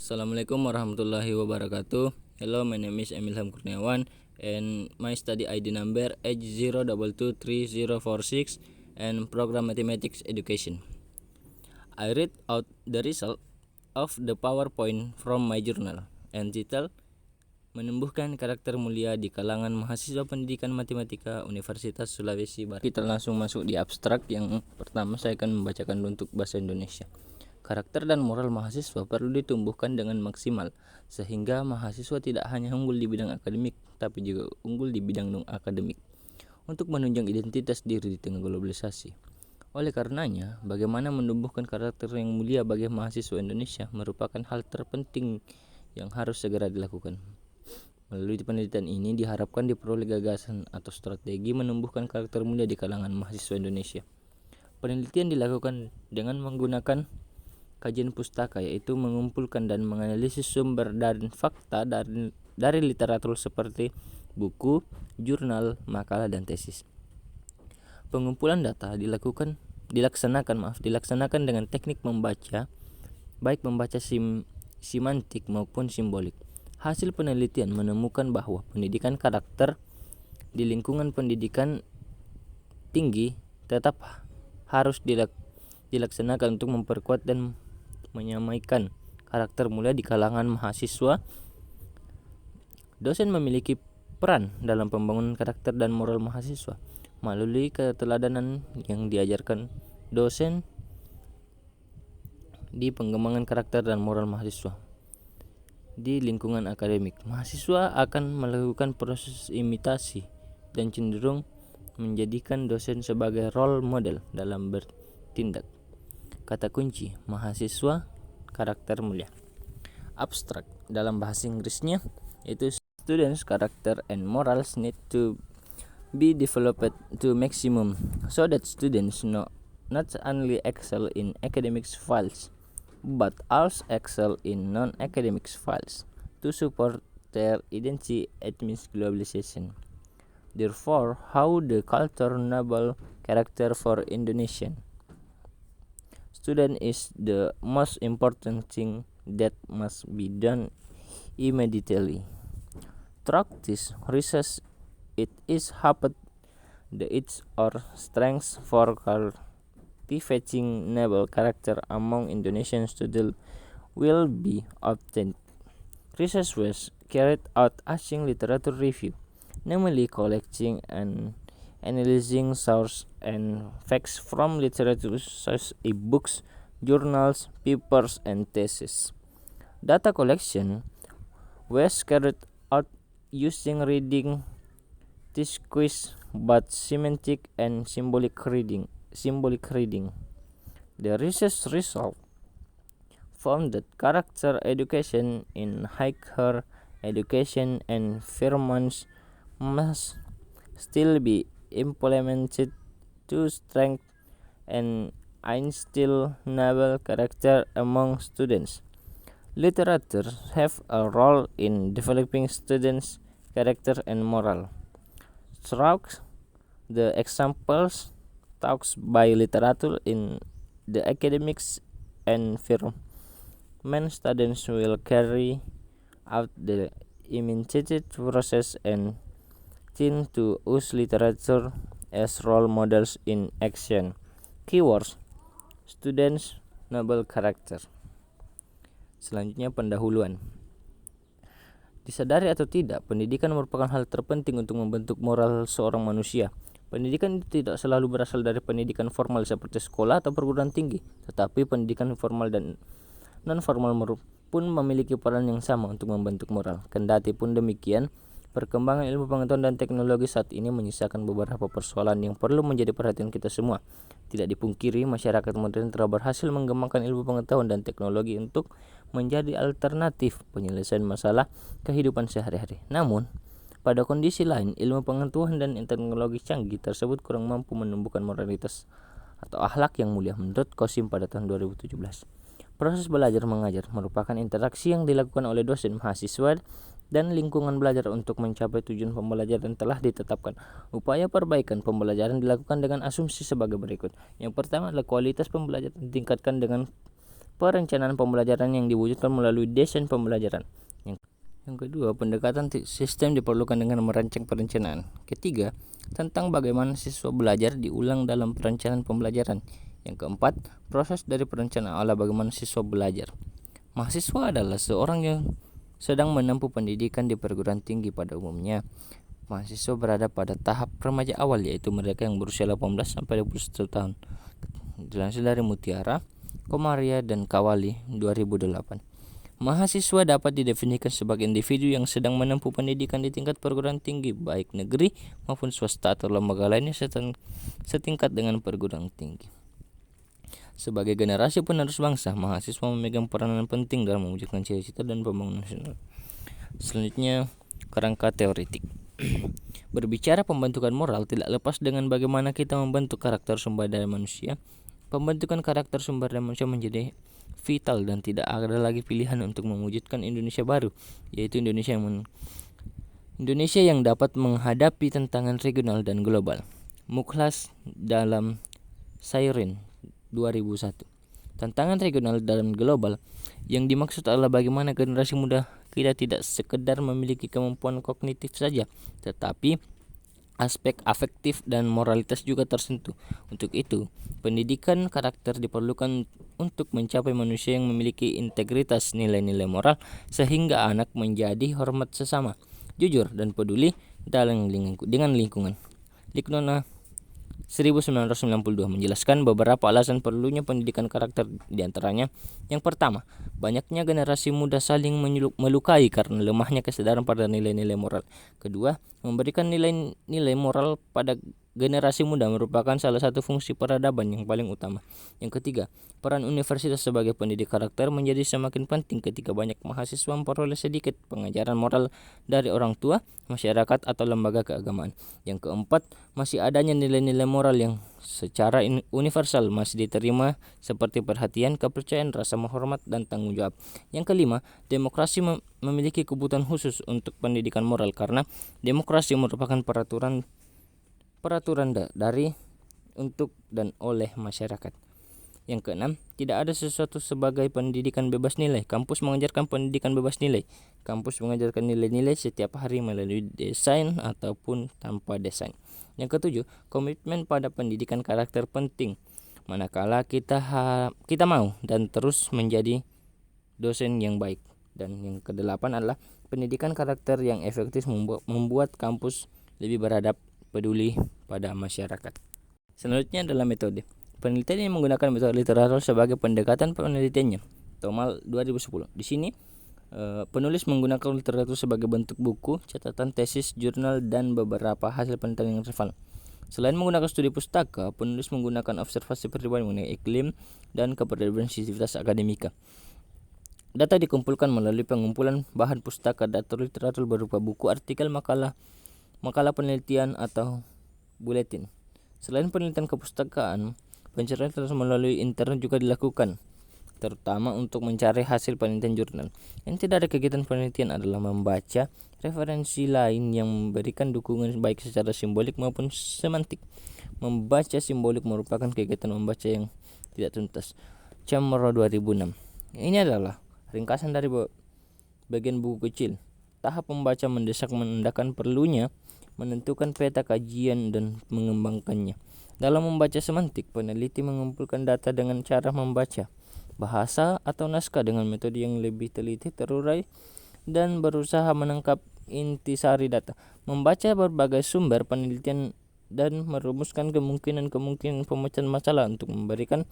Assalamualaikum warahmatullahi wabarakatuh. Hello, my name is Emilham Kurniawan and my study ID number H0223046 and program mathematics education. I read out the result of the PowerPoint from my journal and title Menumbuhkan Karakter Mulia di Kalangan Mahasiswa Pendidikan Matematika Universitas Sulawesi Barat. Kita langsung masuk di abstrak. Yang pertama saya akan membacakan untuk bahasa Indonesia. Karakter dan moral mahasiswa perlu ditumbuhkan dengan maksimal, sehingga mahasiswa tidak hanya unggul di bidang akademik, tapi juga unggul di bidang non-akademik, untuk menunjang identitas diri di tengah globalisasi. Oleh karenanya, bagaimana menumbuhkan karakter yang mulia bagi mahasiswa Indonesia merupakan hal terpenting yang harus segera dilakukan. Melalui penelitian ini diharapkan diperoleh gagasan atau strategi menumbuhkan karakter mulia di kalangan mahasiswa Indonesia. Penelitian dilakukan dengan menggunakan kajian pustaka, yaitu mengumpulkan dan menganalisis sumber dan fakta dari literatur seperti buku, jurnal, makalah, dan tesis. Pengumpulan data dilaksanakan dengan teknik membaca, baik membaca simantik maupun simbolik. Hasil penelitian menemukan bahwa pendidikan karakter di lingkungan pendidikan tinggi tetap harus dilaksanakan untuk memperkuat dan menyamaikan karakter mulia di kalangan mahasiswa. Dosen memiliki peran dalam pembangunan karakter dan moral mahasiswa melalui keteladanan yang diajarkan dosen di pengembangan karakter dan moral mahasiswa. Di lingkungan akademik, mahasiswa akan melakukan proses imitasi dan cenderung menjadikan dosen sebagai role model dalam bertindak. Kata kunci mahasiswa karakter mulia. Abstrak dalam bahasa Inggrisnya itu students character and morals need to be developed to maximum so that students not only excel in academics fields but also excel in non-academics fields to support their identity amidst globalization. Therefore, how the culture noble character for Indonesian student is the most important thing that must be done immediately. Through this research, it is hoped that its or strengths for cultivating noble character among Indonesian students will be obtained. Research was carried out using literature review, namely collecting and analyzing sources and facts from literature such as books, journals, papers, and theses. Data collection was carried out using reading, text quiz, but semantic and symbolic reading. The research result found that character education in higher education environments must still be implemented to strengthen and instill noble character among students. Literature have a role in developing students' character and moral. Through the examples taught by literature in the academics environment, students will carry out the imitated process and tend to use literature as role models in action. Keywords: students, noble character. Selanjutnya pendahuluan. Disadari atau tidak, pendidikan merupakan hal terpenting untuk membentuk moral seorang manusia. Pendidikan itu tidak selalu berasal dari pendidikan formal seperti sekolah atau perguruan tinggi, tetapi pendidikan formal dan non-formal pun memiliki peran yang sama untuk membentuk moral. Kendati pun demikian, perkembangan ilmu pengetahuan dan teknologi saat ini menyisakan beberapa persoalan yang perlu menjadi perhatian kita semua. Tidak dipungkiri, masyarakat modern telah berhasil mengembangkan ilmu pengetahuan dan teknologi untuk menjadi alternatif penyelesaian masalah kehidupan sehari-hari. Namun, pada kondisi lain, ilmu pengetahuan dan teknologi canggih tersebut kurang mampu menumbuhkan moralitas atau akhlak yang mulia, menurut Qasim pada tahun 2017. Proses belajar mengajar merupakan interaksi yang dilakukan oleh dosen, mahasiswa, dan lingkungan belajar untuk mencapai tujuan pembelajaran telah ditetapkan. Upaya perbaikan pembelajaran dilakukan dengan asumsi sebagai berikut. Yang pertama adalah kualitas pembelajaran ditingkatkan dengan perencanaan pembelajaran yang diwujudkan melalui desain pembelajaran. Yang kedua, pendekatan sistem diperlukan dengan merancang perencanaan. Ketiga, tentang bagaimana siswa belajar diulang dalam perencanaan pembelajaran. Yang keempat, proses dari perencanaan adalah bagaimana siswa belajar. Mahasiswa adalah seorang yang sedang menempuh pendidikan di perguruan tinggi. Pada umumnya, mahasiswa berada pada tahap remaja awal, yaitu mereka yang berusia 18 sampai 21 tahun. Dilansir dari Mutiara, Komaria, dan Kawali 2008. Mahasiswa dapat didefinisikan sebagai individu yang sedang menempuh pendidikan di tingkat perguruan tinggi, baik negeri maupun swasta atau lembaga lainnya setingkat dengan perguruan tinggi. Sebagai generasi penerus bangsa, mahasiswa memegang peranan penting dalam mewujudkan cita-cita dan pembangunan nasional. Selanjutnya, kerangka teoretik. Berbicara pembentukan moral tidak lepas dengan bagaimana kita membentuk karakter sumber daya manusia. Pembentukan karakter sumber daya manusia menjadi vital dan tidak ada lagi pilihan untuk mewujudkan Indonesia baru, yaitu Indonesia yang dapat menghadapi tantangan regional dan global. Mukhlas dalam Sairin 2001. Tantangan regional dan global yang dimaksud adalah bagaimana generasi muda kita tidak sekedar memiliki kemampuan kognitif saja, tetapi aspek afektif dan moralitas juga tersentuh. Untuk itu, pendidikan karakter diperlukan untuk mencapai manusia yang memiliki integritas nilai-nilai moral sehingga anak menjadi hormat sesama, jujur dan peduli dengan lingkungan. Lignona 1992 menjelaskan beberapa alasan perlunya pendidikan karakter, diantaranya yang pertama, banyaknya generasi muda saling melukai karena lemahnya kesadaran pada nilai-nilai moral. Kedua, memberikan nilai-nilai moral pada generasi muda merupakan salah satu fungsi peradaban yang paling utama. Yang ketiga, peran universitas sebagai pendidik karakter menjadi semakin penting ketika banyak mahasiswa memperoleh sedikit pengajaran moral dari orang tua, masyarakat, atau lembaga keagamaan. Yang keempat, masih adanya nilai-nilai moral yang secara universal masih diterima seperti perhatian, kepercayaan, rasa menghormat, dan tanggung jawab. Yang kelima, demokrasi memiliki kebutuhan khusus untuk pendidikan moral karena demokrasi merupakan peraturan dari, untuk, dan oleh masyarakat. Yang keenam, tidak ada sesuatu sebagai pendidikan bebas nilai. Kampus mengajarkan pendidikan bebas nilai. Kampus mengajarkan nilai-nilai setiap hari melalui desain ataupun tanpa desain. Yang ketujuh, komitmen pada pendidikan karakter penting. Manakala kita mau dan terus menjadi dosen yang baik. Dan yang kedelapan adalah pendidikan karakter yang efektif membuat kampus lebih beradab, peduli pada masyarakat. Selanjutnya adalah metode. Penelitian yang menggunakan metode literatur sebagai pendekatan penelitiannya. Tomal 2010. Di sini penulis menggunakan literatur sebagai bentuk buku, catatan, tesis, jurnal, dan beberapa hasil penelitian yang relevan. Selain menggunakan studi pustaka, penulis menggunakan observasi pribadi mengenai iklim dan keberadaan sensitivitas akademika. Data dikumpulkan melalui pengumpulan bahan pustaka data literatur berupa buku, artikel, makalah penelitian, atau buletin. Selain penelitian kepustakaan, pencarian melalui internet juga dilakukan, terutama untuk mencari hasil penelitian jurnal. Yang tidak ada kegiatan penelitian adalah membaca referensi lain yang memberikan dukungan baik secara simbolik maupun semantik. Membaca simbolik merupakan kegiatan membaca yang tidak tuntas. Chamorro 2006. Ini adalah ringkasan dari bagian buku kecil. Tahap membaca mendesak menandakan perlunya menentukan peta kajian dan mengembangkannya. Dalam membaca semantik, peneliti mengumpulkan data dengan cara membaca bahasa atau naskah dengan metode yang lebih teliti, terurai, dan berusaha menangkap intisari data. Membaca berbagai sumber penelitian dan merumuskan kemungkinan pemecahan masalah untuk memberikan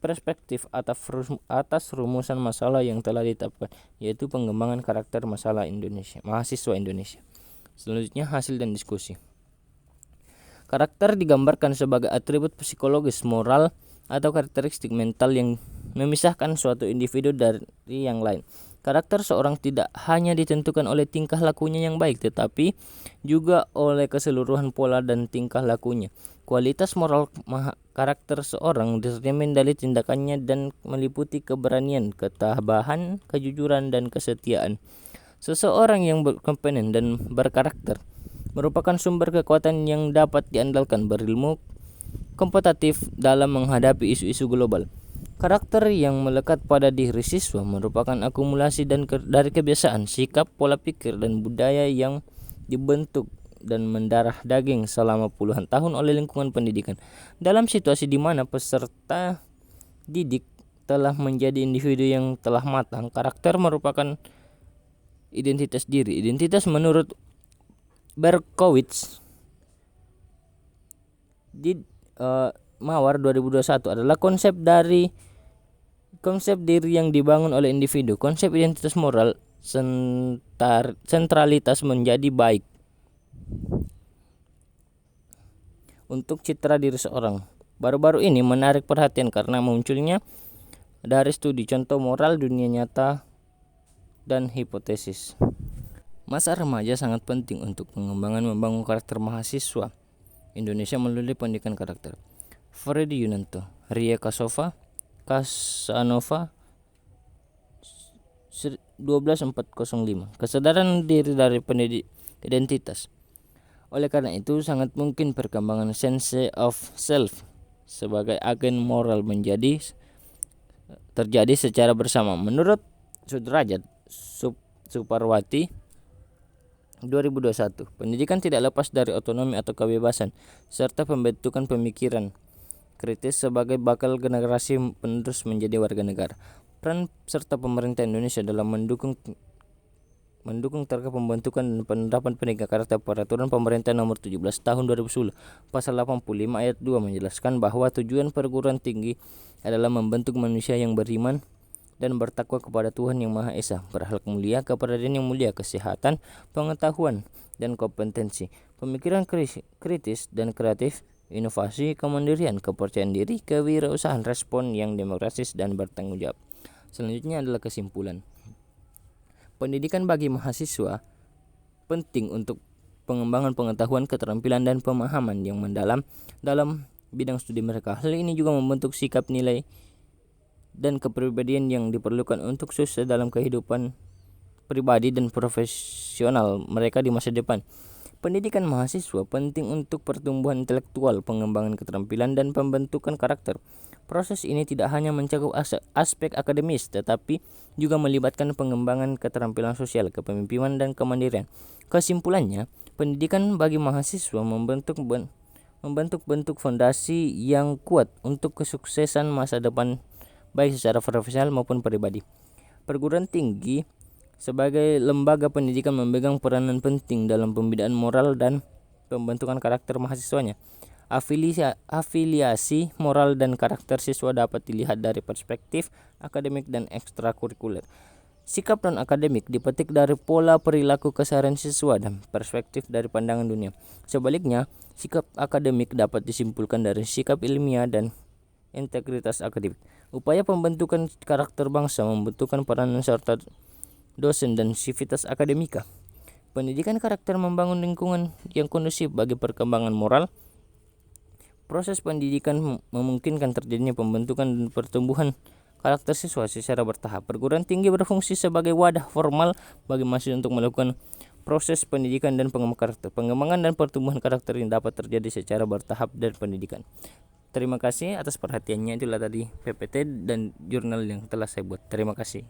perspektif atas rumusan masalah yang telah ditetapkan, yaitu pengembangan karakter mahasiswa Indonesia. Selanjutnya, hasil dan diskusi. Karakter digambarkan sebagai atribut psikologis, moral, atau karakteristik mental yang memisahkan suatu individu dari yang lain. Karakter seorang tidak hanya ditentukan oleh tingkah lakunya yang baik, tetapi juga oleh keseluruhan pola dan tingkah lakunya. Kualitas moral karakter seorang dicermin dari tindakannya dan meliputi keberanian, ketabahan, kejujuran, dan kesetiaan. Seseorang yang berkompeten dan berkarakter merupakan sumber kekuatan yang dapat diandalkan, berilmu, kompetitif dalam menghadapi isu-isu global. Karakter yang melekat pada diri siswa merupakan akumulasi dari kebiasaan, sikap, pola pikir, dan budaya yang dibentuk dan mendarah daging selama puluhan tahun oleh lingkungan pendidikan. Dalam situasi di mana peserta didik telah menjadi individu yang telah matang, karakter merupakan identitas diri. Identitas menurut Berkowitz di Mawar 2021 adalah konsep diri yang dibangun oleh individu. Konsep identitas moral sentralitas menjadi baik untuk citra diri seorang. Baru-baru ini menarik perhatian karena munculnya dari studi contoh moral dunia nyata dan hipotesis. Masa remaja sangat penting untuk pengembangan membangun karakter mahasiswa Indonesia melalui pendidikan karakter. Freddy Yunanto, Ria Casanova 12405. Kesadaran diri dari pendidik identitas. Oleh karena itu sangat mungkin perkembangan sense of self sebagai agen moral terjadi secara bersama. Menurut Sudrajat Suparwati 2021, pendidikan tidak lepas dari otonomi atau kebebasan serta pembentukan pemikiran kritis sebagai bakal generasi penerus menjadi warga negara. Peran serta pemerintah Indonesia dalam mendukung terkait pembentukan dan penerapan pendidikan karakter. Peraturan Pemerintah Nomor 17 Tahun 2010 Pasal 85 Ayat 2 menjelaskan bahwa tujuan perguruan tinggi adalah membentuk manusia yang beriman dan bertakwa kepada Tuhan Yang Maha Esa, berakhlak mulia, kepribadian yang mulia, kesehatan, pengetahuan, dan kompetensi, pemikiran kritis dan kreatif, inovasi, kemandirian, kepercayaan diri, kewirausahaan, respon yang demokratis, dan bertanggung jawab. Selanjutnya adalah kesimpulan. Pendidikan bagi mahasiswa penting untuk pengembangan pengetahuan, keterampilan, dan pemahaman yang mendalam dalam bidang studi mereka. Hal ini juga membentuk sikap, nilai, dan kepribadian yang diperlukan untuk sukses dalam kehidupan pribadi dan profesional mereka di masa depan. Pendidikan mahasiswa penting untuk pertumbuhan intelektual, pengembangan keterampilan, dan pembentukan karakter. Proses ini tidak hanya mencakup aspek akademis, tetapi juga melibatkan pengembangan keterampilan sosial, kepemimpinan, dan kemandirian. Kesimpulannya, pendidikan bagi mahasiswa membentuk bentuk fondasi yang kuat untuk kesuksesan masa depan, baik secara profesional maupun pribadi. Perguruan tinggi sebagai lembaga pendidikan memegang peranan penting dalam pembinaan moral dan pembentukan karakter mahasiswanya. Afiliasi moral dan karakter siswa dapat dilihat dari perspektif akademik dan ekstrakurikuler. Sikap non-akademik dipetik dari pola perilaku keseharian siswa dan perspektif dari pandangan dunia. Sebaliknya, sikap akademik dapat disimpulkan dari sikap ilmiah dan integritas akademik. Upaya pembentukan karakter bangsa membutuhkan peranan serta dosen dan sivitas akademika. Pendidikan karakter membangun lingkungan yang kondusif bagi perkembangan moral. Proses pendidikan memungkinkan terjadinya pembentukan dan pertumbuhan karakter siswa secara bertahap. Perguruan tinggi berfungsi sebagai wadah formal bagi mahasiswa untuk melakukan proses pendidikan dan pengembangan karakter. Pengembangan dan pertumbuhan karakter ini dapat terjadi secara bertahap dan pendidikan. Terima kasih atas perhatiannya. Itulah tadi PPT dan jurnal yang telah saya buat. Terima kasih.